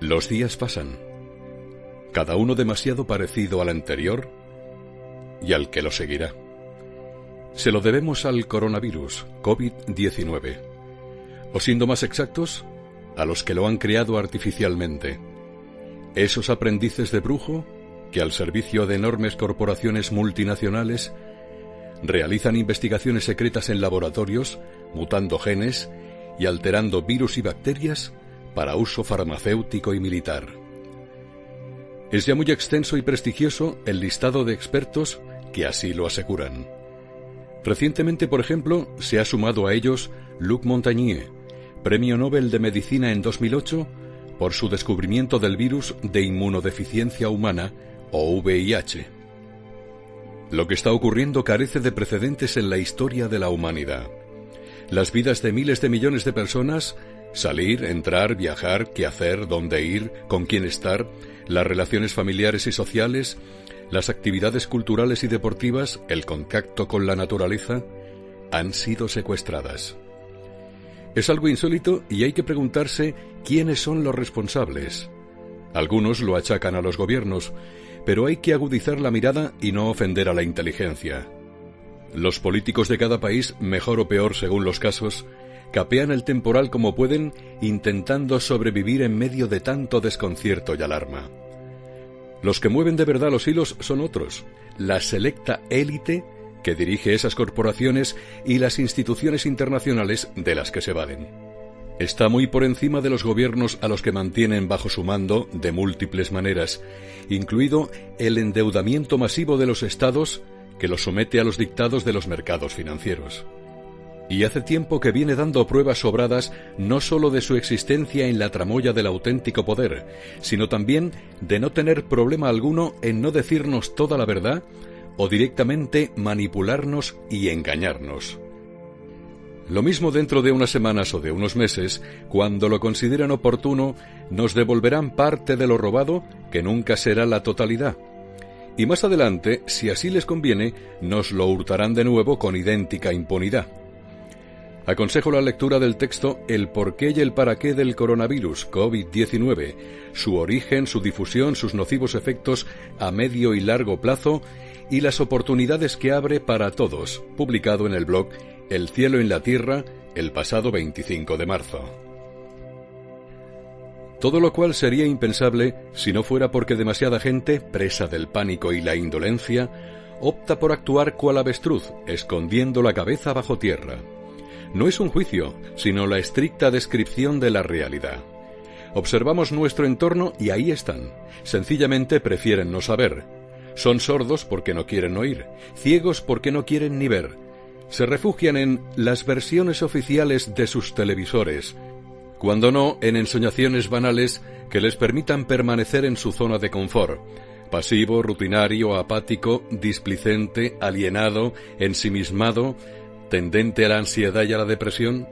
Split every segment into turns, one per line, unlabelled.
Los días pasan, cada uno demasiado parecido al anterior y al que lo seguirá. Se lo debemos al coronavirus, COVID-19, o siendo más exactos, a los que lo han creado artificialmente. Esos aprendices de brujo que al servicio de enormes corporaciones multinacionales realizan investigaciones secretas en laboratorios, mutando genes y alterando virus y bacterias para uso farmacéutico y militar. Es ya muy extenso y prestigioso el listado de expertos que así lo aseguran. Recientemente, por ejemplo, se ha sumado a ellos Luc Montagnier, Premio Nobel de Medicina en 2008 por su descubrimiento del virus de inmunodeficiencia humana, o VIH. Lo que está ocurriendo carece de precedentes en la historia de la humanidad. Las vidas de miles de millones de personas, salir, entrar, viajar, qué hacer, dónde ir, con quién estar, las relaciones familiares y sociales, las actividades culturales y deportivas, el contacto con la naturaleza, han sido secuestradas. Es algo insólito y hay que preguntarse quiénes son los responsables. Algunos lo achacan a los gobiernos, pero hay que agudizar la mirada y no ofender a la inteligencia. Los políticos de cada país, mejor o peor según los casos, capean el temporal como pueden, intentando sobrevivir en medio de tanto desconcierto y alarma. Los que mueven de verdad los hilos son otros, la selecta élite que dirige esas corporaciones y las instituciones internacionales de las que se valen. Está muy por encima de los gobiernos a los que mantienen bajo su mando de múltiples maneras, incluido el endeudamiento masivo de los estados que los somete a los dictados de los mercados financieros. Y hace tiempo que viene dando pruebas sobradas no sólo de su existencia en la tramoya del auténtico poder, sino también de no tener problema alguno en no decirnos toda la verdad o directamente manipularnos y engañarnos. Lo mismo dentro de unas semanas o de unos meses, cuando lo consideren oportuno, nos devolverán parte de lo robado, que nunca será la totalidad. Y más adelante, si así les conviene, nos lo hurtarán de nuevo con idéntica impunidad. Aconsejo la lectura del texto El porqué y el para qué del coronavirus COVID-19, su origen, su difusión, sus nocivos efectos a medio y largo plazo y las oportunidades que abre para todos, publicado en el blog El cielo en la tierra, el pasado 25 de marzo. Todo lo cual sería impensable si no fuera porque demasiada gente, presa del pánico y la indolencia, opta por actuar cual avestruz, escondiendo la cabeza bajo tierra. No es un juicio, sino la estricta descripción de la realidad. Observamos nuestro entorno y ahí están. Sencillamente prefieren no saber. Son sordos porque no quieren oír, ciegos porque no quieren ni ver. Se refugian en las versiones oficiales de sus televisores, cuando no en ensoñaciones banales que les permitan permanecer en su zona de confort, pasivo, rutinario, apático, displicente, alienado, ensimismado, tendente a la ansiedad y a la depresión.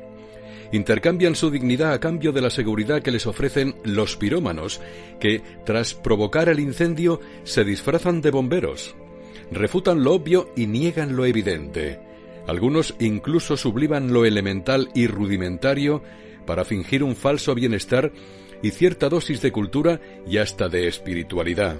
Intercambian su dignidad a cambio de la seguridad que les ofrecen los pirómanos, que, tras provocar el incendio, se disfrazan de bomberos. Refutan lo obvio y niegan lo evidente. Algunos incluso subliman lo elemental y rudimentario para fingir un falso bienestar y cierta dosis de cultura y hasta de espiritualidad.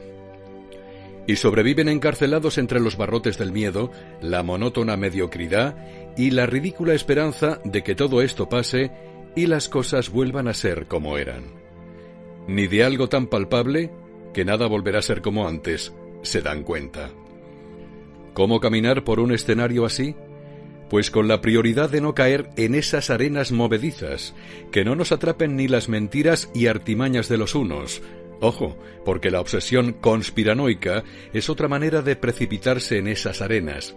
Y sobreviven encarcelados entre los barrotes del miedo, la monótona mediocridad y la ridícula esperanza de que todo esto pase y las cosas vuelvan a ser como eran. Ni de algo tan palpable, que nada volverá a ser como antes, se dan cuenta. ¿Cómo caminar por un escenario así? Pues con la prioridad de no caer en esas arenas movedizas, que no nos atrapen ni las mentiras y artimañas de los unos. Ojo, porque la obsesión conspiranoica es otra manera de precipitarse en esas arenas,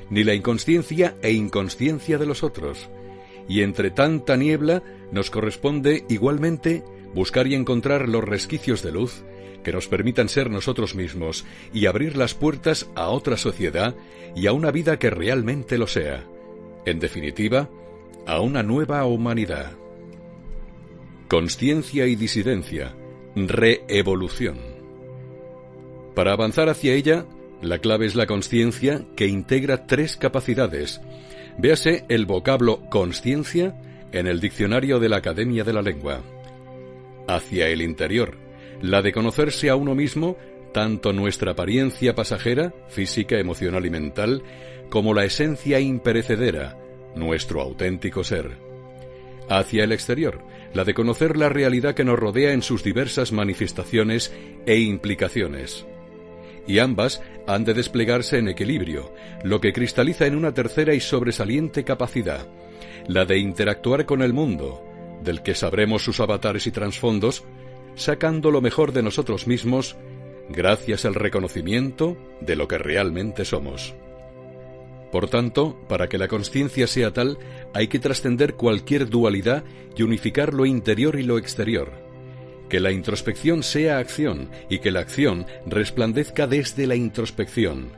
ni la inconsciencia e inconsciencia de los otros. Y entre tanta niebla nos corresponde igualmente buscar y encontrar los resquicios de luz que nos permitan ser nosotros mismos y abrir las puertas a otra sociedad y a una vida que realmente lo sea. En definitiva, a una nueva humanidad. Consciencia y disidencia. Reevolución. Para avanzar hacia ella, la clave es la consciencia, que integra 3 capacidades. Véase el vocablo consciencia en el diccionario de la Academia de la Lengua. hacia el interior, la de conocerse a uno mismo, tanto nuestra apariencia pasajera, física, emocional y mental, como la esencia imperecedera, nuestro auténtico ser. Hacia el exterior, la de conocer la realidad que nos rodea en sus diversas manifestaciones e implicaciones. Y ambas han de desplegarse en equilibrio, lo que cristaliza en una tercera y sobresaliente capacidad, la de interactuar con el mundo, del que sabremos sus avatares y trasfondos, sacando lo mejor de nosotros mismos, gracias al reconocimiento de lo que realmente somos. Por tanto, para que la consciencia sea tal, hay que trascender cualquier dualidad y unificar lo interior y lo exterior. Que la introspección sea acción y que la acción resplandezca desde la introspección.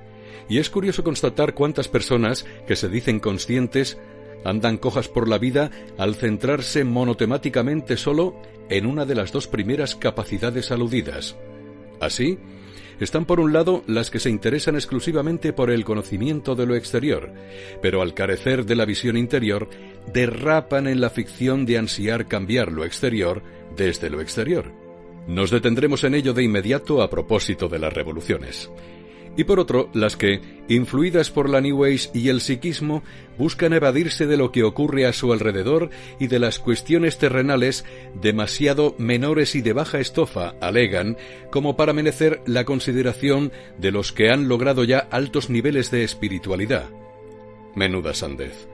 Y es curioso constatar cuántas personas que se dicen conscientes andan cojas por la vida al centrarse monotemáticamente solo en una de las dos primeras capacidades aludidas. Así, están por un lado las que se interesan exclusivamente por el conocimiento de lo exterior, pero al carecer de la visión interior, derrapan en la ficción de ansiar cambiar lo exterior desde lo exterior. Nos detendremos en ello de inmediato a propósito de las revoluciones. Y por otro, las que, influidas por la New Age y el psiquismo, buscan evadirse de lo que ocurre a su alrededor y de las cuestiones terrenales demasiado menores y de baja estofa, alegan, como para merecer la consideración de los que han logrado ya altos niveles de espiritualidad. Menuda sandez.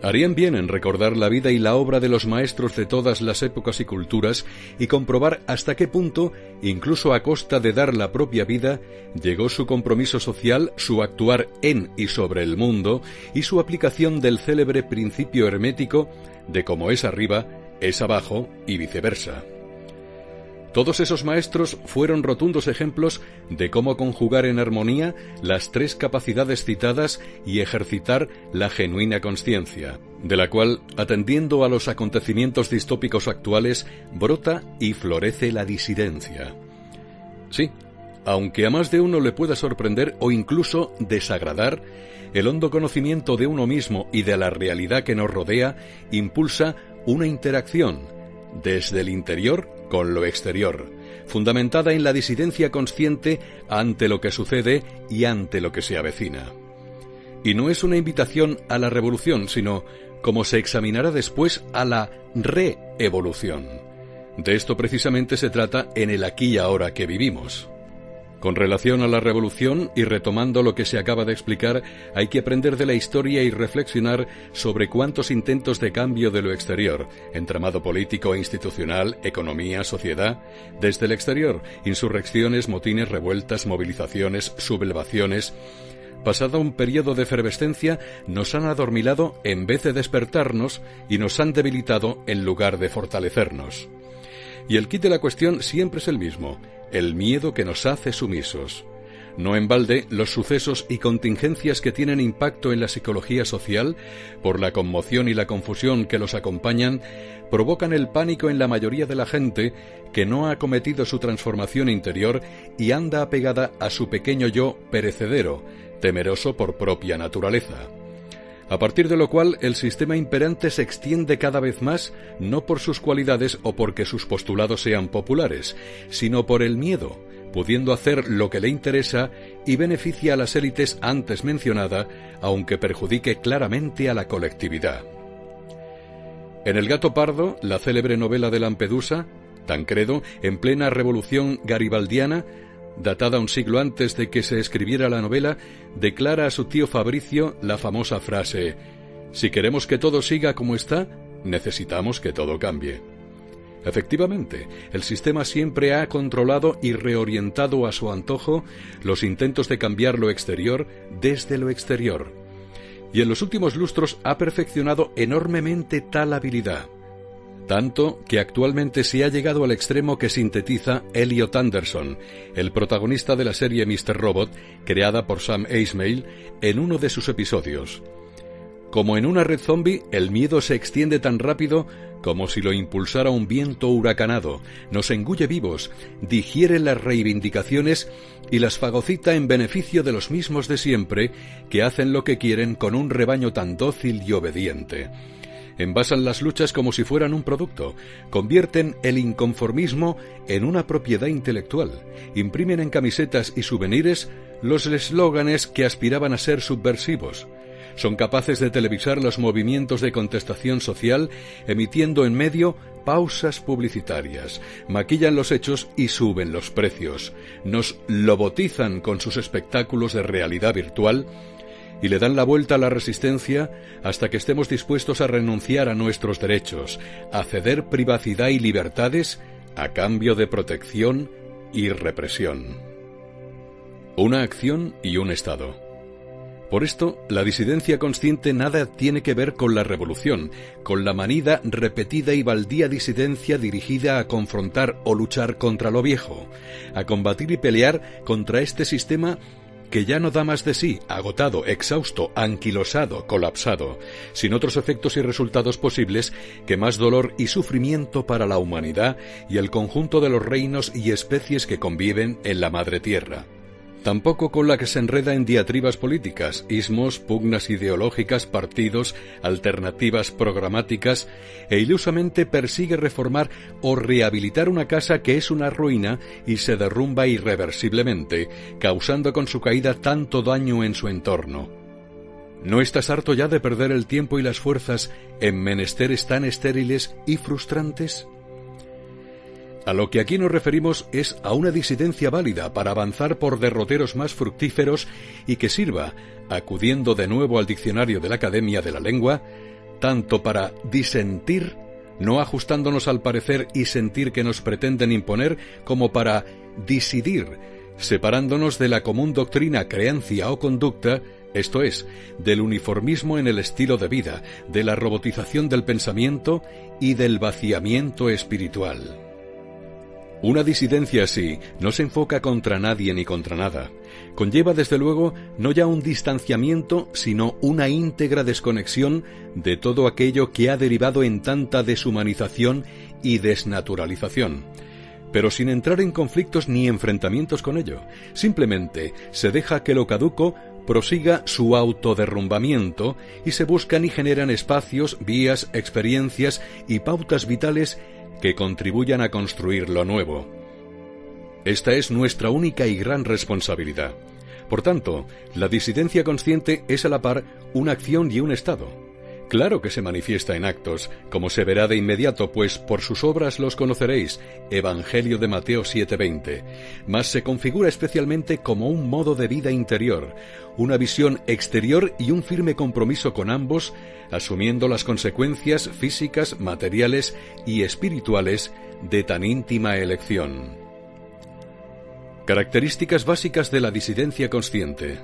Harían bien en recordar la vida y la obra de los maestros de todas las épocas y culturas y comprobar hasta qué punto, incluso a costa de dar la propia vida, llegó su compromiso social, su actuar en y sobre el mundo y su aplicación del célebre principio hermético de como es arriba, es abajo y viceversa. Todos esos maestros fueron rotundos ejemplos de cómo conjugar en armonía las tres capacidades citadas y ejercitar la genuina consciencia, de la cual, atendiendo a los acontecimientos distópicos actuales, brota y florece la disidencia. Sí, aunque a más de uno le pueda sorprender o incluso desagradar, el hondo conocimiento de uno mismo y de la realidad que nos rodea impulsa una interacción desde el interior con lo exterior, fundamentada en la disidencia consciente ante lo que sucede y ante lo que se avecina. Y no es una invitación a la revolución, sino, como se examinará después, a la reevolución. De esto precisamente se trata en el aquí y ahora que vivimos. Con relación a la revolución, y retomando lo que se acaba de explicar, hay que aprender de la historia y reflexionar sobre cuántos intentos de cambio de lo exterior, entramado político e institucional, economía, sociedad, desde el exterior, insurrecciones, motines, revueltas, movilizaciones, sublevaciones. Pasado un periodo de efervescencia, nos han adormilado en vez de despertarnos y nos han debilitado en lugar de fortalecernos. Y el quid de la cuestión siempre es el mismo: el miedo que nos hace sumisos. No en balde, los sucesos y contingencias que tienen impacto en la psicología social, por la conmoción y la confusión que los acompañan, provocan el pánico en la mayoría de la gente que no ha cometido su transformación interior y anda apegada a su pequeño yo perecedero, temeroso por propia naturaleza. A partir de lo cual el sistema imperante se extiende cada vez más, no por sus cualidades o porque sus postulados sean populares, sino por el miedo, pudiendo hacer lo que le interesa y beneficia a las élites antes mencionadas, aunque perjudique claramente a la colectividad. En El gato pardo, la célebre novela de Lampedusa, Tancredo, en plena revolución garibaldiana, datada un siglo antes de que se escribiera la novela, declara a su tío Fabricio la famosa frase: «Si queremos que todo siga como está, necesitamos que todo cambie». Efectivamente, el sistema siempre ha controlado y reorientado a su antojo los intentos de cambiar lo exterior desde lo exterior. Y en los últimos lustros ha perfeccionado enormemente tal habilidad. Tanto que actualmente se ha llegado al extremo que sintetiza Elliot Anderson, el protagonista de la serie Mr. Robot, creada por Sam Esmail, en uno de sus episodios. Como en una red zombie, el miedo se extiende tan rápido como si lo impulsara un viento huracanado, nos engulle vivos, digiere las reivindicaciones y las fagocita en beneficio de los mismos de siempre, que hacen lo que quieren con un rebaño tan dócil y obediente. envasan las luchas como si fueran un producto, convierten el inconformismo en una propiedad intelectual, imprimen en camisetas y souvenirs los eslóganes que aspiraban a ser subversivos. Son capaces de televisar los movimientos de contestación social, emitiendo en medio pausas publicitarias, maquillan los hechos y suben los precios, nos lobotizan con sus espectáculos de realidad virtual y le dan la vuelta a la resistencia hasta que estemos dispuestos a renunciar a nuestros derechos, a ceder privacidad y libertades a cambio de protección y represión. Una acción y un Estado. Por esto, la disidencia consciente nada tiene que ver con la revolución, con la manida, repetida y baldía disidencia dirigida a confrontar o luchar contra lo viejo, a combatir y pelear contra este sistema que ya no da más de sí, agotado, exhausto, anquilosado, colapsado, sin otros efectos y resultados posibles que más dolor y sufrimiento para la humanidad y el conjunto de los reinos y especies que conviven en la madre tierra. Tampoco con la que se enreda en diatribas políticas, ismos, pugnas ideológicas, partidos, alternativas programáticas, e ilusamente persigue reformar o rehabilitar una casa que es una ruina y se derrumba irreversiblemente, causando con su caída tanto daño en su entorno. ¿No estás harto ya de perder el tiempo y las fuerzas en menesteres tan estériles y frustrantes? A lo que aquí nos referimos es a una disidencia válida para avanzar por derroteros más fructíferos y que sirva, acudiendo de nuevo al diccionario de la Academia de la Lengua, tanto para disentir, no ajustándonos al parecer y sentir que nos pretenden imponer, como para disidir, separándonos de la común doctrina, creencia o conducta, esto es, del uniformismo en el estilo de vida, de la robotización del pensamiento y del vaciamiento espiritual. Una disidencia así no se enfoca contra nadie ni contra nada. Conlleva desde luego no ya un distanciamiento, sino una íntegra desconexión de todo aquello que ha derivado en tanta deshumanización y desnaturalización. Pero sin entrar en conflictos ni enfrentamientos con ello. Simplemente se deja que lo caduco prosiga su autoderrumbamiento y se buscan y generan espacios, vías, experiencias y pautas vitales que contribuyan a construir lo nuevo. Esta es nuestra única y gran responsabilidad. Por tanto, la disidencia consciente es a la par una acción y un estado. Claro que se manifiesta en actos, como se verá de inmediato, pues por sus obras los conoceréis, Evangelio de Mateo 7:20, mas se configura especialmente como un modo de vida interior, una visión exterior y un firme compromiso con ambos, asumiendo las consecuencias físicas, materiales y espirituales de tan íntima elección. Características básicas de la disidencia consciente.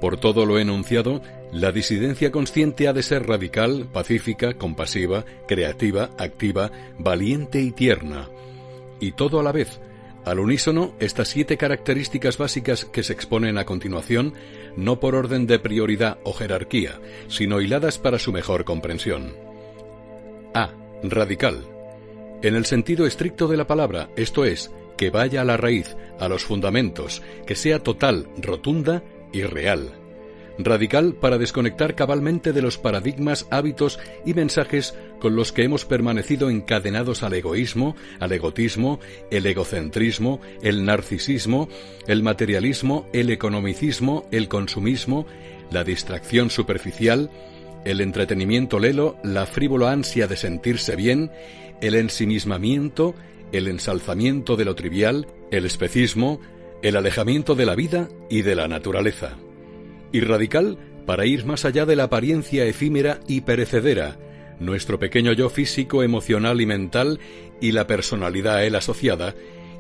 Por todo lo enunciado, la disidencia consciente ha de ser radical, pacífica, compasiva, creativa, activa, valiente y tierna. Y todo a la vez. Al unísono, estas 7 características básicas que se exponen a continuación, no por orden de prioridad o jerarquía, sino hiladas para su mejor comprensión. A. Radical. En el sentido estricto de la palabra, esto es, que vaya a la raíz, a los fundamentos, que sea total, rotunda y real. Radical para desconectar cabalmente de los paradigmas, hábitos y mensajes con los que hemos permanecido encadenados al egoísmo, al egotismo, el egocentrismo, el narcisismo, el materialismo, el economicismo, el consumismo, la distracción superficial, el entretenimiento lelo, la frívola ansia de sentirse bien, el ensimismamiento, el ensalzamiento de lo trivial, el especismo, el alejamiento de la vida y de la naturaleza. Y radical para ir más allá de la apariencia efímera y perecedera, nuestro pequeño yo físico, emocional y mental y la personalidad a él asociada,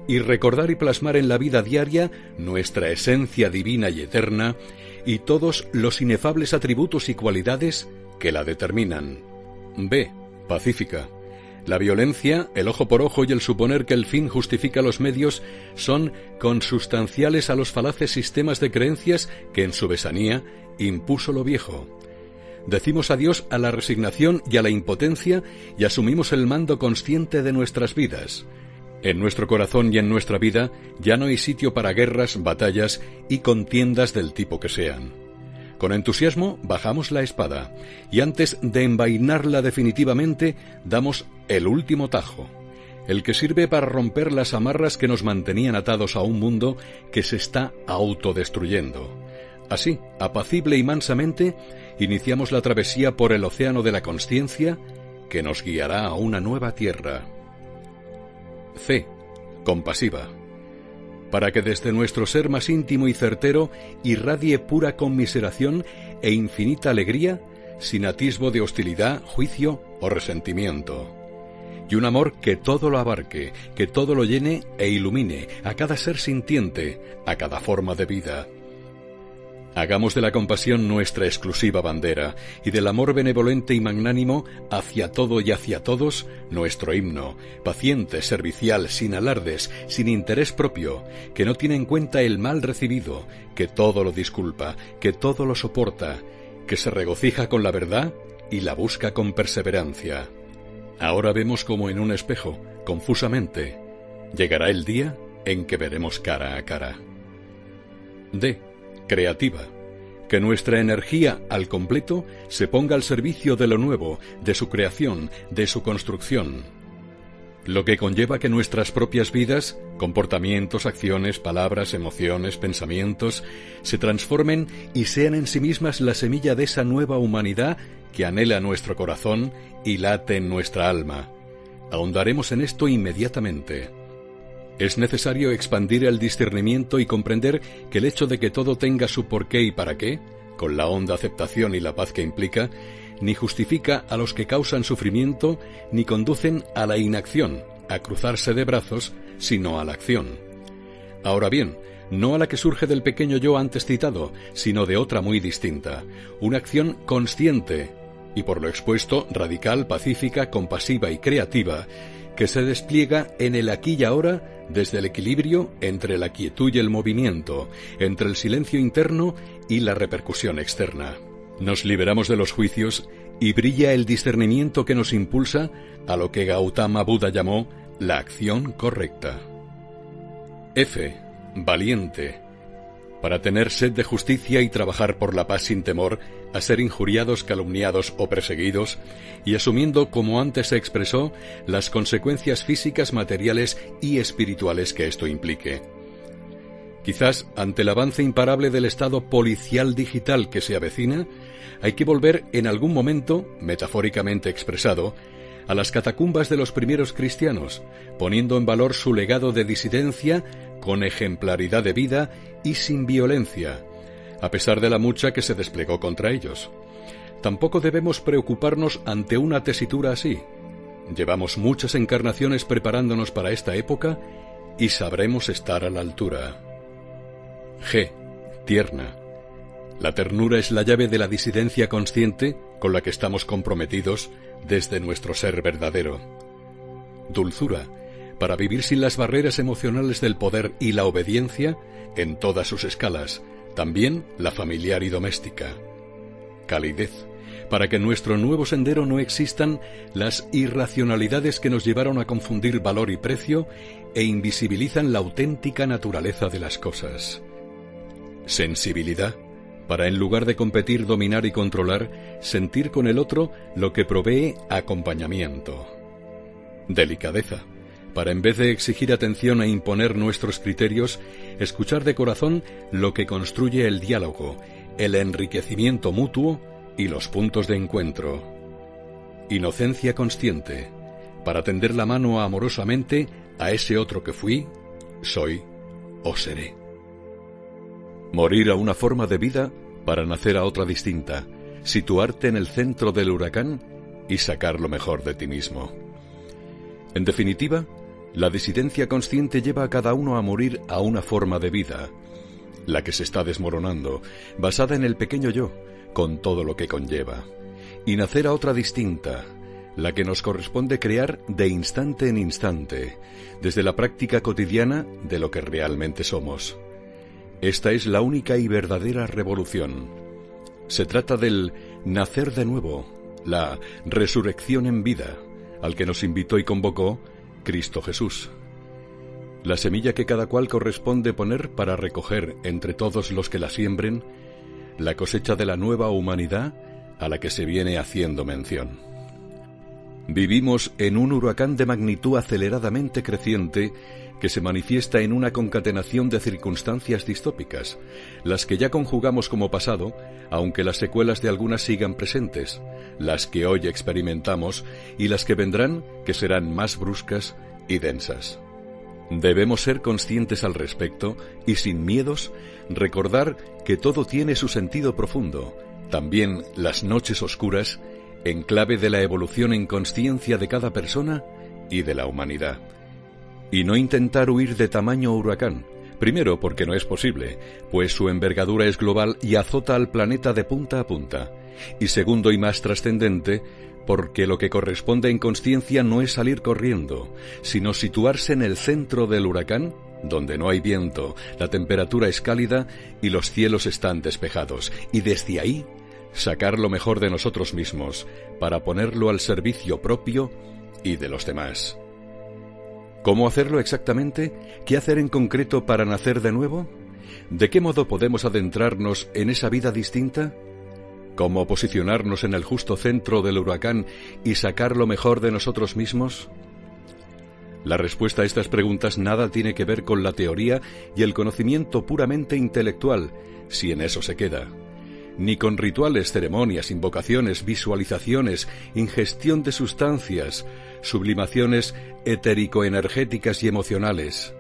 y recordar y plasmar en la vida diaria nuestra esencia divina y eterna y todos los inefables atributos y cualidades que la determinan. B. Pacífica. La violencia, el ojo por ojo y el suponer que el fin justifica los medios son consustanciales a los falaces sistemas de creencias que en su besanía impuso lo viejo. Decimos adiós a la resignación y a la impotencia y asumimos el mando consciente de nuestras vidas. En nuestro corazón y en nuestra vida ya no hay sitio para guerras, batallas y contiendas del tipo que sean. Con entusiasmo bajamos la espada y antes de envainarla definitivamente damos el último tajo, el que sirve para romper las amarras que nos mantenían atados a un mundo que se está autodestruyendo. Así, apacible y mansamente, iniciamos la travesía por el océano de la consciencia que nos guiará a una nueva tierra. C. Compasiva. Para que desde nuestro ser más íntimo y certero irradie pura conmiseración e infinita alegría, sin atisbo de hostilidad, juicio o resentimiento. Y un amor que todo lo abarque, que todo lo llene e ilumine a cada ser sintiente, a cada forma de vida. Hagamos de la compasión nuestra exclusiva bandera y del amor benevolente y magnánimo hacia todo y hacia todos nuestro himno, paciente, servicial, sin alardes, sin interés propio, que no tiene en cuenta el mal recibido, que todo lo disculpa, que todo lo soporta, que se regocija con la verdad y la busca con perseverancia. Ahora vemos como en un espejo, confusamente. Llegará el día en que veremos cara a cara. D. Creativa. Que nuestra energía al completo se ponga al servicio de lo nuevo, de su creación, de su construcción. Lo que conlleva que nuestras propias vidas, comportamientos, acciones, palabras, emociones, pensamientos, se transformen y sean en sí mismas la semilla de esa nueva humanidad que anhela nuestro corazón y late en nuestra alma. Ahondaremos en esto inmediatamente. Es necesario expandir el discernimiento y comprender que el hecho de que todo tenga su porqué y para qué, con la honda aceptación y la paz que implica, ni justifica a los que causan sufrimiento, ni conducen a la inacción, a cruzarse de brazos, sino a la acción. Ahora bien, no a la que surge del pequeño yo antes citado, sino de otra muy distinta, una acción consciente, y por lo expuesto, radical, pacífica, compasiva y creativa, que se despliega en el aquí y ahora desde el equilibrio entre la quietud y el movimiento, entre el silencio interno y la repercusión externa. Nos liberamos de los juicios y brilla el discernimiento que nos impulsa a lo que Gautama Buda llamó la acción correcta. F. Valiente. Para tener sed de justicia y trabajar por la paz sin temor a ser injuriados, calumniados o perseguidos, y asumiendo, como antes se expresó, las consecuencias físicas, materiales y espirituales que esto implique. Quizás, ante el avance imparable del estado policial digital que se avecina, hay que volver en algún momento, metafóricamente expresado, a las catacumbas de los primeros cristianos, poniendo en valor su legado de disidencia con ejemplaridad de vida y sin violencia, a pesar de la mucha que se desplegó contra ellos. Tampoco debemos preocuparnos ante una tesitura así. Llevamos muchas encarnaciones preparándonos para esta época y sabremos estar a la altura. G. Tierna. La ternura es la llave de la disidencia consciente con la que estamos comprometidos desde nuestro ser verdadero. Dulzura, para vivir sin las barreras emocionales del poder y la obediencia en todas sus escalas, también la familiar y doméstica. Calidez, para que en nuestro nuevo sendero no existan las irracionalidades que nos llevaron a confundir valor y precio e invisibilizan la auténtica naturaleza de las cosas. Sensibilidad, para en lugar de competir, dominar y controlar, sentir con el otro lo que provee acompañamiento. Delicadeza, para en vez de exigir atención e imponer nuestros criterios, escuchar de corazón lo que construye el diálogo, el enriquecimiento mutuo y los puntos de encuentro. Inocencia consciente, para tender la mano amorosamente a ese otro que fui, soy o seré. Morir a una forma de vida para nacer a otra distinta, situarte en el centro del huracán y sacar lo mejor de ti mismo. En definitiva, la disidencia consciente lleva a cada uno a morir a una forma de vida, la que se está desmoronando, basada en el pequeño yo, con todo lo que conlleva, y nacer a otra distinta, la que nos corresponde crear de instante en instante, desde la práctica cotidiana de lo que realmente somos. Esta es la única y verdadera revolución. Se trata del nacer de nuevo, la resurrección en vida, al que nos invitó y convocó Cristo Jesús. La semilla que cada cual corresponde poner para recoger entre todos los que la siembren la cosecha de la nueva humanidad a la que se viene haciendo mención. Vivimos en un huracán de magnitud aceleradamente creciente que se manifiesta en una concatenación de circunstancias distópicas, las que ya conjugamos como pasado, aunque las secuelas de algunas sigan presentes, las que hoy experimentamos y las que vendrán, que serán más bruscas y densas. Debemos ser conscientes al respecto y, sin miedos, recordar que todo tiene su sentido profundo, también las noches oscuras, en clave de la evolución en consciencia de cada persona y de la humanidad. Y no intentar huir de tamaño huracán, primero porque no es posible, pues su envergadura es global y azota al planeta de punta a punta, y segundo y más trascendente, porque lo que corresponde en consciencia no es salir corriendo, sino situarse en el centro del huracán, donde no hay viento, la temperatura es cálida y los cielos están despejados, y desde ahí sacar lo mejor de nosotros mismos para ponerlo al servicio propio y de los demás. ¿Cómo hacerlo exactamente? ¿Qué hacer en concreto para nacer de nuevo? ¿De qué modo podemos adentrarnos en esa vida distinta? ¿Cómo posicionarnos en el justo centro del huracán y sacar lo mejor de nosotros mismos? La respuesta a estas preguntas nada tiene que ver con la teoría y el conocimiento puramente intelectual, si en eso se queda, ni con rituales, ceremonias, invocaciones, visualizaciones, ingestión de sustancias, sublimaciones etérico-energéticas y emocionales,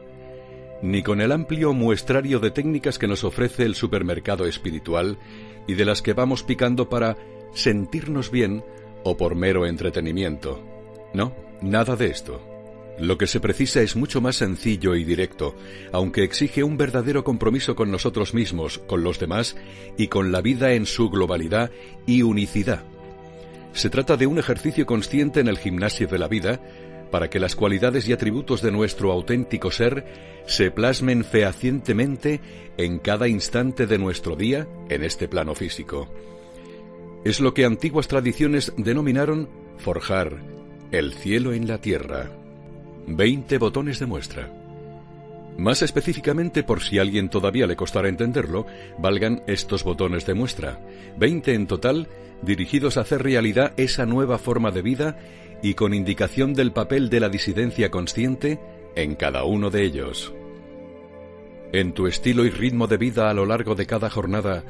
ni con el amplio muestrario de técnicas que nos ofrece el supermercado espiritual y de las que vamos picando para sentirnos bien o por mero entretenimiento. No, nada de esto. Lo que se precisa es mucho más sencillo y directo, aunque exige un verdadero compromiso con nosotros mismos, con los demás y con la vida en su globalidad y unicidad. Se trata de un ejercicio consciente en el gimnasio de la vida, para que las cualidades y atributos de nuestro auténtico ser se plasmen fehacientemente en cada instante de nuestro día en este plano físico. Es lo que antiguas tradiciones denominaron forjar el cielo en la tierra. 20 botones de muestra. Más específicamente, por si a alguien todavía le costara entenderlo, valgan estos botones de muestra, 20 en total, dirigidos a hacer realidad esa nueva forma de vida y con indicación del papel de la disidencia consciente en cada uno de ellos. En tu estilo y ritmo de vida a lo largo de cada jornada,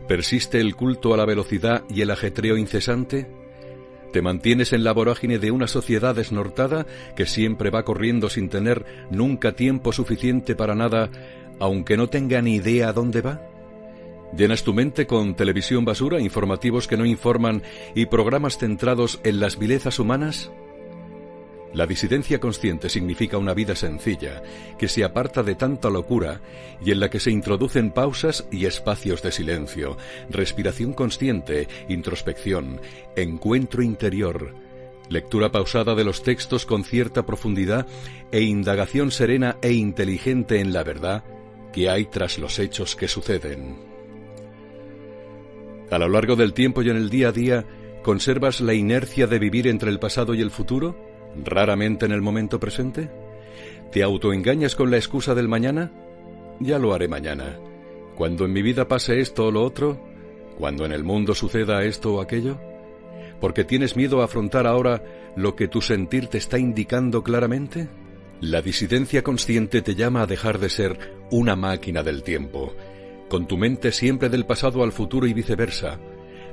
¿persiste el culto a la velocidad y el ajetreo incesante? ¿Te mantienes en la vorágine de una sociedad desnortada que siempre va corriendo sin tener nunca tiempo suficiente para nada, aunque no tenga ni idea a dónde va? ¿Llenas tu mente con televisión basura, informativos que no informan y programas centrados en las vilezas humanas? La disidencia consciente significa una vida sencilla, que se aparta de tanta locura y en la que se introducen pausas y espacios de silencio, respiración consciente, introspección, encuentro interior, lectura pausada de los textos con cierta profundidad e indagación serena e inteligente en la verdad que hay tras los hechos que suceden. A lo largo del tiempo y en el día a día, ¿conservas la inercia de vivir entre el pasado y el futuro? ¿Raramente en el momento presente? ¿Te autoengañas con la excusa del mañana? Ya lo haré mañana. ¿Cuando en mi vida pase esto o lo otro? ¿Cuando en el mundo suceda esto o aquello? ¿Porque tienes miedo a afrontar ahora lo que tu sentir te está indicando claramente? La disidencia consciente te llama a dejar de ser una máquina del tiempo, con tu mente siempre del pasado al futuro y viceversa,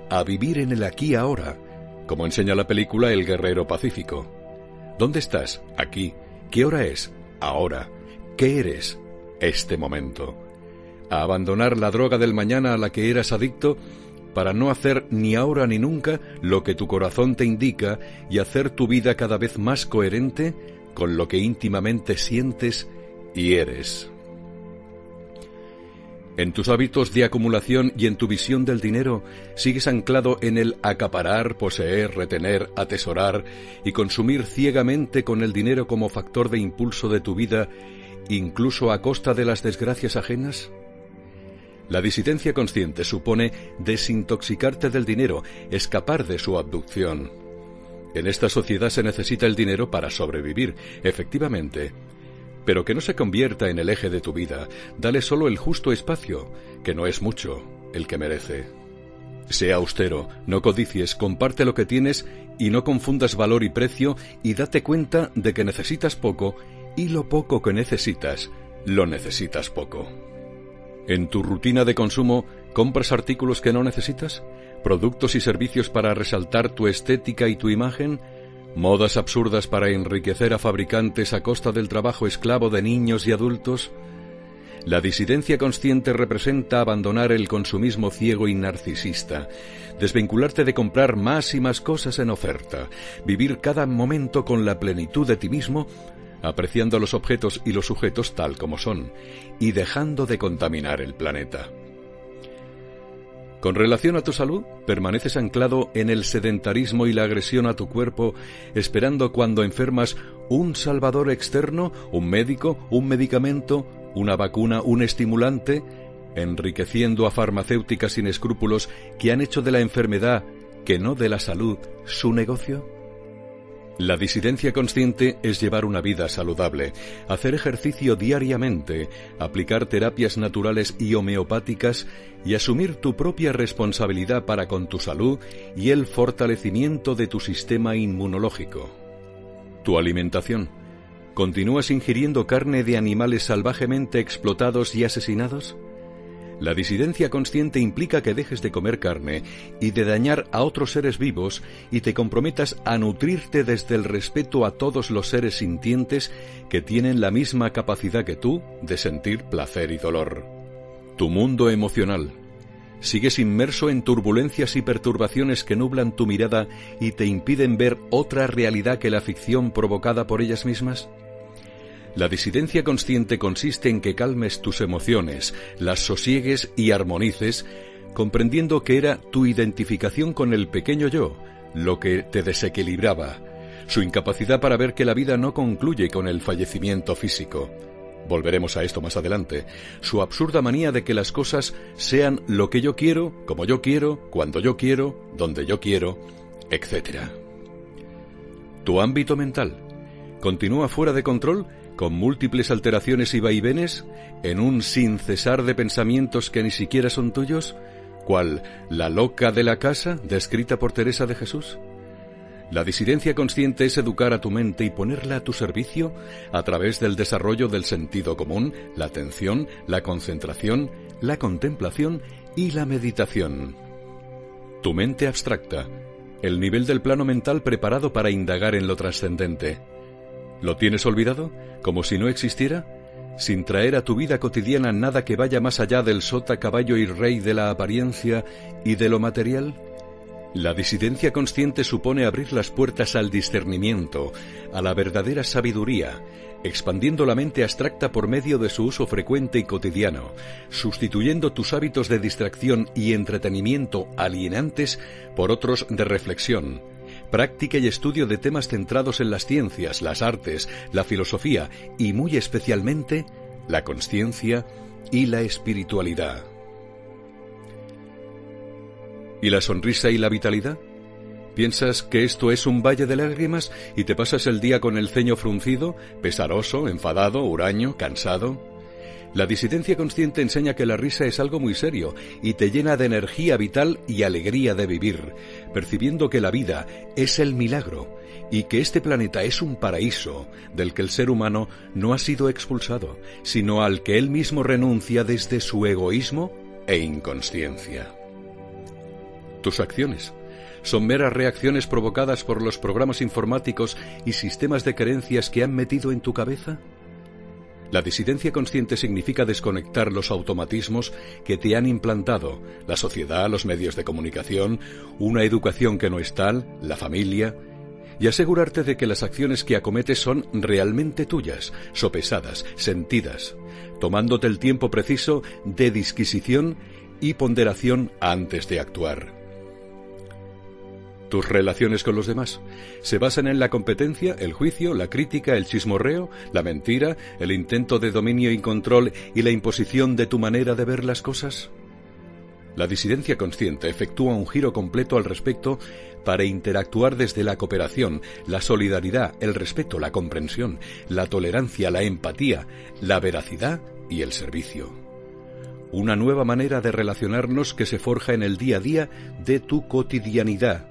a vivir en el aquí y ahora, como enseña la película El Guerrero Pacífico. ¿Dónde estás? Aquí. ¿Qué hora es? Ahora. ¿Qué eres? Este momento. A abandonar la droga del mañana a la que eras adicto para no hacer ni ahora ni nunca lo que tu corazón te indica y hacer tu vida cada vez más coherente con lo que íntimamente sientes y eres. En tus hábitos de acumulación y en tu visión del dinero, sigues anclado en el acaparar, poseer, retener, atesorar y consumir ciegamente con el dinero como factor de impulso de tu vida, incluso a costa de las desgracias ajenas. La disidencia consciente supone desintoxicarte del dinero, escapar de su abducción. En esta sociedad se necesita el dinero para sobrevivir, efectivamente, pero que no se convierta en el eje de tu vida. Dale solo el justo espacio, que no es mucho. el que merece. Sea austero, no codicies, comparte lo que tienes y no confundas valor y precio, y date cuenta de que necesitas poco, y lo poco que necesitas, lo necesitas poco. ¿En tu rutina de consumo compras artículos que no necesitas? ¿Productos y servicios para resaltar tu estética y tu imagen? ¿Modas absurdas para enriquecer a fabricantes a costa del trabajo esclavo de niños y adultos? La disidencia consciente representa abandonar el consumismo ciego y narcisista, desvincularte de comprar más y más cosas en oferta, vivir cada momento con la plenitud de ti mismo, apreciando los objetos y los sujetos tal como son, y dejando de contaminar el planeta. Con relación a tu salud, permaneces anclado en el sedentarismo y la agresión a tu cuerpo, esperando cuando enfermas un salvador externo, un médico, un medicamento, una vacuna, un estimulante, enriqueciendo a farmacéuticas sin escrúpulos que han hecho de la enfermedad, que no de la salud, su negocio. La disidencia consciente es llevar una vida saludable, hacer ejercicio diariamente, aplicar terapias naturales y homeopáticas y asumir tu propia responsabilidad para con tu salud y el fortalecimiento de tu sistema inmunológico. Tu alimentación. ¿Continúas ingiriendo carne de animales salvajemente explotados y asesinados? La disidencia consciente implica que dejes de comer carne y de dañar a otros seres vivos y te comprometas a nutrirte desde el respeto a todos los seres sintientes que tienen la misma capacidad que tú de sentir placer y dolor. Tu mundo emocional. ¿Sigues inmerso en turbulencias y perturbaciones que nublan tu mirada y te impiden ver otra realidad que la ficción provocada por ellas mismas? La disidencia consciente consiste en que calmes tus emociones, las sosiegues y armonices, comprendiendo que era tu identificación con el pequeño yo lo que te desequilibraba, su incapacidad para ver que la vida no concluye con el fallecimiento físico. Volveremos a esto más adelante. Su absurda manía de que las cosas sean lo que yo quiero, como yo quiero, cuando yo quiero, donde yo quiero, etc. Tu ámbito mental continúa fuera de control, con múltiples alteraciones y vaivenes, en un sin cesar de pensamientos que ni siquiera son tuyos, ¿cuál la loca de la casa, descrita por Teresa de Jesús? La disidencia consciente es educar a tu mente y ponerla a tu servicio a través del desarrollo del sentido común, la atención, la concentración, la contemplación y la meditación. Tu mente abstracta, el nivel del plano mental preparado para indagar en lo trascendente. ¿Lo tienes olvidado? ¿Como si no existiera? Sin traer a tu vida cotidiana nada que vaya más allá del sota, caballo y rey de la apariencia y de lo material. La disidencia consciente supone abrir las puertas al discernimiento, a la verdadera sabiduría, expandiendo la mente abstracta por medio de su uso frecuente y cotidiano, sustituyendo tus hábitos de distracción y entretenimiento alienantes por otros de reflexión, práctica y estudio de temas centrados en las ciencias, las artes, la filosofía y muy especialmente la consciencia y la espiritualidad. ¿Y la sonrisa y la vitalidad? ¿Piensas que esto es un valle de lágrimas y te pasas el día con el ceño fruncido, pesaroso, enfadado, huraño, cansado? La disidencia consciente enseña que la risa es algo muy serio y te llena de energía vital y alegría de vivir, percibiendo que la vida es el milagro y que este planeta es un paraíso del que el ser humano no ha sido expulsado, sino al que él mismo renuncia desde su egoísmo e inconsciencia. Tus acciones son meras reacciones provocadas por los programas informáticos y sistemas de creencias que han metido en tu cabeza. La disidencia consciente significa desconectar los automatismos que te han implantado, la sociedad, los medios de comunicación, una educación que no es tal, la familia, y asegurarte de que las acciones que acometes son realmente tuyas, sopesadas, sentidas, tomándote el tiempo preciso de disquisición y ponderación antes de actuar. Tus relaciones con los demás se basan en la competencia, el juicio, la crítica, el chismorreo, la mentira, el intento de dominio y control y la imposición de tu manera de ver las cosas. La disidencia consciente efectúa un giro completo al respecto para interactuar desde la cooperación, la solidaridad, el respeto, la comprensión, la tolerancia, la empatía, la veracidad y el servicio. una nueva manera de relacionarnos que se forja en el día a día de tu cotidianidad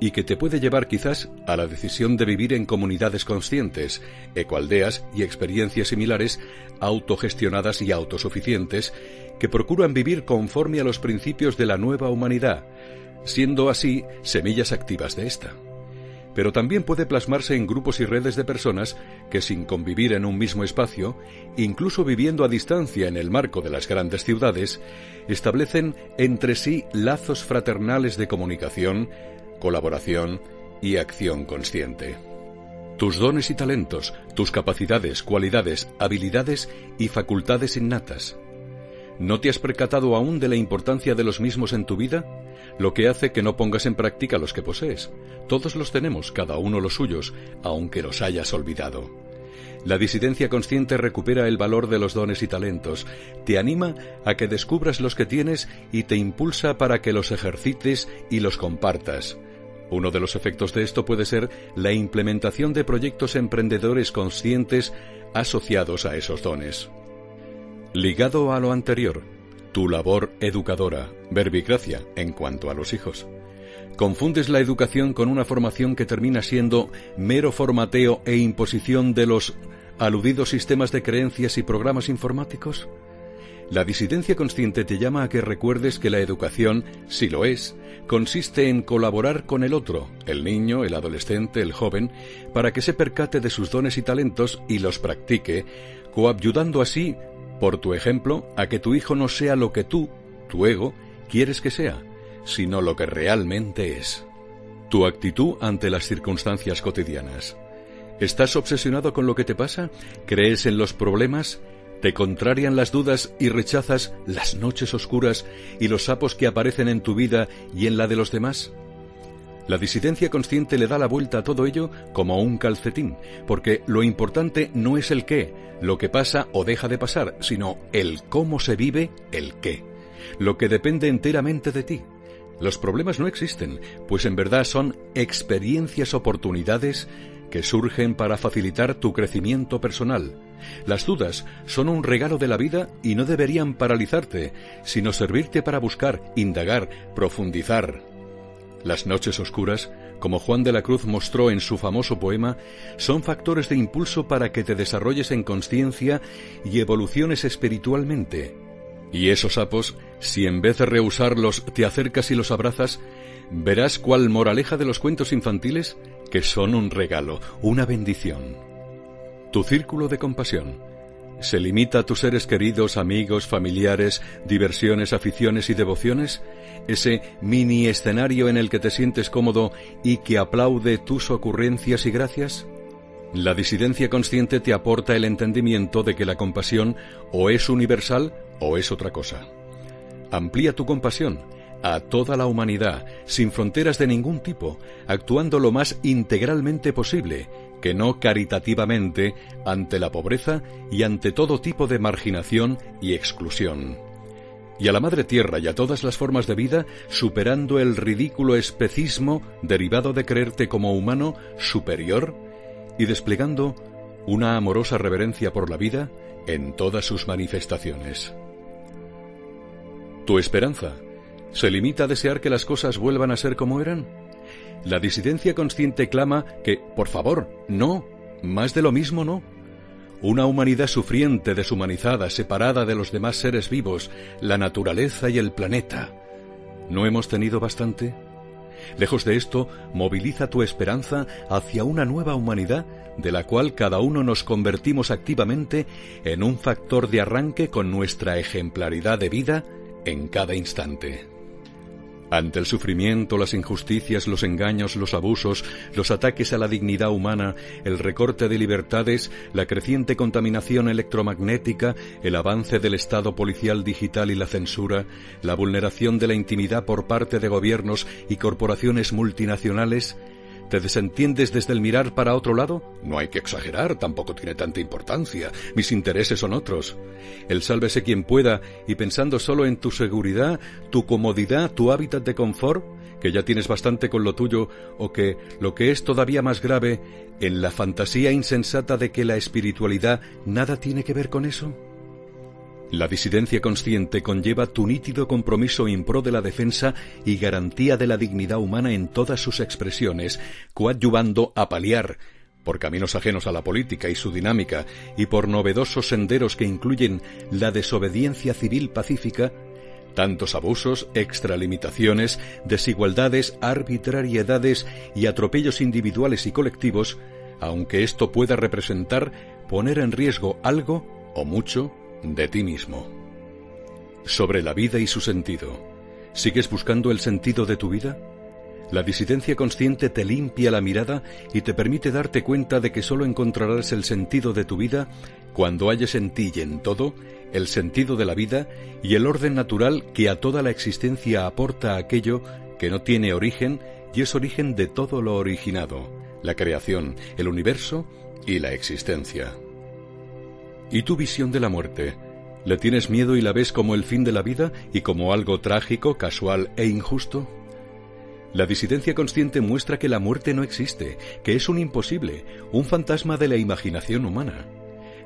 y que te puede llevar quizás a la decisión de vivir en comunidades conscientes, ecoaldeas y experiencias similares, autogestionadas y autosuficientes, que procuran vivir conforme a los principios de la nueva humanidad, siendo así semillas activas de esta. Pero también puede plasmarse en grupos y redes de personas que, sin convivir en un mismo espacio, incluso viviendo a distancia en el marco de las grandes ciudades, establecen entre sí lazos fraternales de comunicación, colaboración y acción consciente. Tus dones y talentos, tus capacidades, cualidades, habilidades y facultades innatas. ¿No te has percatado aún de la importancia de los mismos en tu vida? Lo que hace que no pongas en práctica los que posees. Todos los tenemos, cada uno los suyos, aunque los hayas olvidado. La disidencia consciente recupera el valor de los dones y talentos, te anima a que descubras los que tienes y te impulsa para que los ejercites y los compartas. Uno de los efectos de esto puede ser la implementación de proyectos emprendedores conscientes asociados a esos dones. Ligado a lo anterior, tu labor educadora, verbigracia, en cuanto a los hijos. ¿Confundes la educación con una formación que termina siendo mero formateo e imposición de los aludidos sistemas de creencias y programas informáticos? La disidencia consciente te llama a que recuerdes que la educación, si lo es, consiste en colaborar con el otro, el niño, el adolescente, el joven, para que se percate de sus dones y talentos y los practique, coayudando así, por tu ejemplo, a que tu hijo no sea lo que tú, tu ego, quieres que sea, sino lo que realmente es. Tu actitud ante las circunstancias cotidianas. ¿Estás obsesionado con lo que te pasa? ¿Crees en los problemas? ¿Te contrarian las dudas y rechazas las noches oscuras y los sapos que aparecen en tu vida y en la de los demás? La disidencia consciente le da la vuelta a todo ello como un calcetín, porque lo importante no es el qué, lo que pasa o deja de pasar, sino el cómo se vive el qué, lo que depende enteramente de ti. Los problemas no existen, pues en verdad son experiencias, oportunidades que surgen para facilitar tu crecimiento personal. Las dudas son un regalo de la vida y no deberían paralizarte, sino servirte para buscar, indagar, profundizar. Las noches oscuras, como Juan de la Cruz mostró en su famoso poema, son factores de impulso para que te desarrolles en consciencia y evoluciones espiritualmente. Y esos sapos, si en vez de rehusarlos te acercas y los abrazas, verás cuál moraleja de los cuentos infantiles, que son un regalo, una bendición. Tu círculo de compasión se limita a tus seres queridos, amigos, familiares, diversiones, aficiones y devociones, ese mini escenario en el que te sientes cómodo y que aplaude tus ocurrencias y gracias. La disidencia consciente te aporta el entendimiento de que la compasión o es universal o es otra cosa. Amplía tu compasión a toda la humanidad, sin fronteras de ningún tipo, actuando lo más integralmente posible, que no caritativamente, ante la pobreza y ante todo tipo de marginación y exclusión. Y a la Madre Tierra y a todas las formas de vida, superando el ridículo especismo derivado de creerte como humano superior y desplegando una amorosa reverencia por la vida en todas sus manifestaciones. Tu esperanza ¿se limita a desear que las cosas vuelvan a ser como eran? La disidencia consciente clama que, por favor, no, más de lo mismo no. Una humanidad sufriente, deshumanizada, separada de los demás seres vivos, la naturaleza y el planeta. ¿No hemos tenido bastante? Lejos de esto, moviliza tu esperanza hacia una nueva humanidad de la cual cada uno nos convertimos activamente en un factor de arranque con nuestra ejemplaridad de vida en cada instante. Ante el sufrimiento, las injusticias, los engaños, los abusos, los ataques a la dignidad humana, el recorte de libertades, la creciente contaminación electromagnética, el avance del Estado policial digital y la censura, la vulneración de la intimidad por parte de gobiernos y corporaciones multinacionales, ¿te desentiendes desde el mirar para otro lado? No hay que exagerar, tampoco tiene tanta importancia. Mis intereses son otros. El sálvese quien pueda, y pensando solo en tu seguridad, tu comodidad, tu hábitat de confort, que ya tienes bastante con lo tuyo, o que, lo que es todavía más grave, en la fantasía insensata de que la espiritualidad nada tiene que ver con eso. La disidencia consciente conlleva tu nítido compromiso en pro de la defensa y garantía de la dignidad humana en todas sus expresiones, coadyuvando a paliar, por caminos ajenos a la política y su dinámica, y por novedosos senderos que incluyen la desobediencia civil pacífica, tantos abusos, extralimitaciones, desigualdades, arbitrariedades y atropellos individuales y colectivos, aunque esto pueda representar poner en riesgo algo, o mucho, de ti mismo. Sobre la vida y su sentido. ¿Sigues buscando el sentido de tu vida? La disidencia consciente te limpia la mirada y te permite darte cuenta de que solo encontrarás el sentido de tu vida cuando halles en ti y en todo el sentido de la vida y el orden natural que a toda la existencia aporta aquello que no tiene origen y es origen de todo lo originado, la creación, el universo y la existencia. ¿Y tu visión de la muerte? ¿Le tienes miedo y la ves como el fin de la vida y como algo trágico, casual e injusto? La disidencia consciente muestra que la muerte no existe, que es un imposible, un fantasma de la imaginación humana.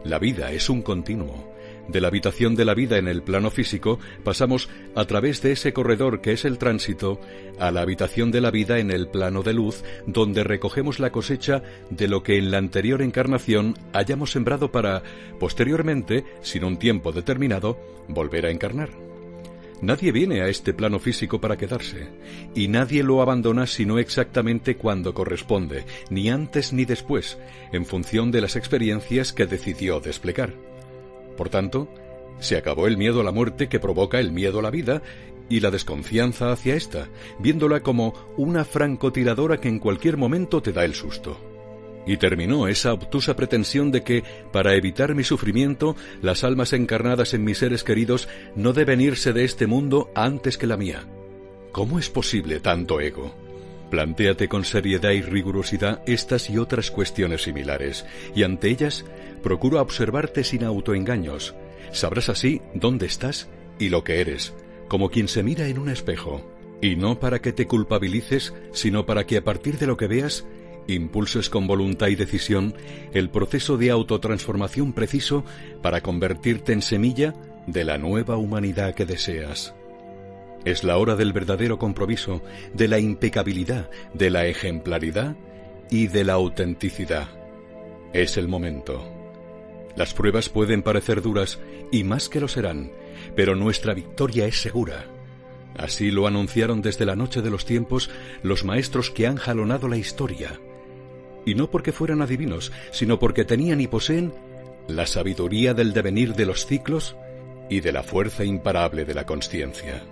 La vida es un continuo. De la habitación de la vida en el plano físico pasamos a través de ese corredor que es el tránsito a la habitación de la vida en el plano de luz, donde recogemos la cosecha de lo que en la anterior encarnación hayamos sembrado para, posteriormente, sin un tiempo determinado, volver a encarnar. Nadie viene a este plano físico para quedarse, y nadie lo abandona sino exactamente cuando corresponde, ni antes ni después, en función de las experiencias que decidió desplegar. Por tanto, se acabó el miedo a la muerte que provoca el miedo a la vida y la desconfianza hacia ésta, viéndola como una francotiradora que en cualquier momento te da el susto. Y terminó esa obtusa pretensión de que, para evitar mi sufrimiento, las almas encarnadas en mis seres queridos no deben irse de este mundo antes que la mía. ¿Cómo es posible tanto ego? Plantéate con seriedad y rigurosidad estas y otras cuestiones similares, y ante ellas procura observarte sin autoengaños. Sabrás así dónde estás y lo que eres, como quien se mira en un espejo, y no para que te culpabilices, sino para que a partir de lo que veas, impulses con voluntad y decisión el proceso de autotransformación preciso para convertirte en semilla de la nueva humanidad que deseas. Es la hora del verdadero compromiso, de la impecabilidad, de la ejemplaridad y de la autenticidad. Es el momento. Las pruebas pueden parecer duras, y más que lo serán, pero nuestra victoria es segura. Así lo anunciaron desde la noche de los tiempos los maestros que han jalonado la historia. Y no porque fueran adivinos, sino porque tenían y poseen la sabiduría del devenir de los ciclos y de la fuerza imparable de la consciencia.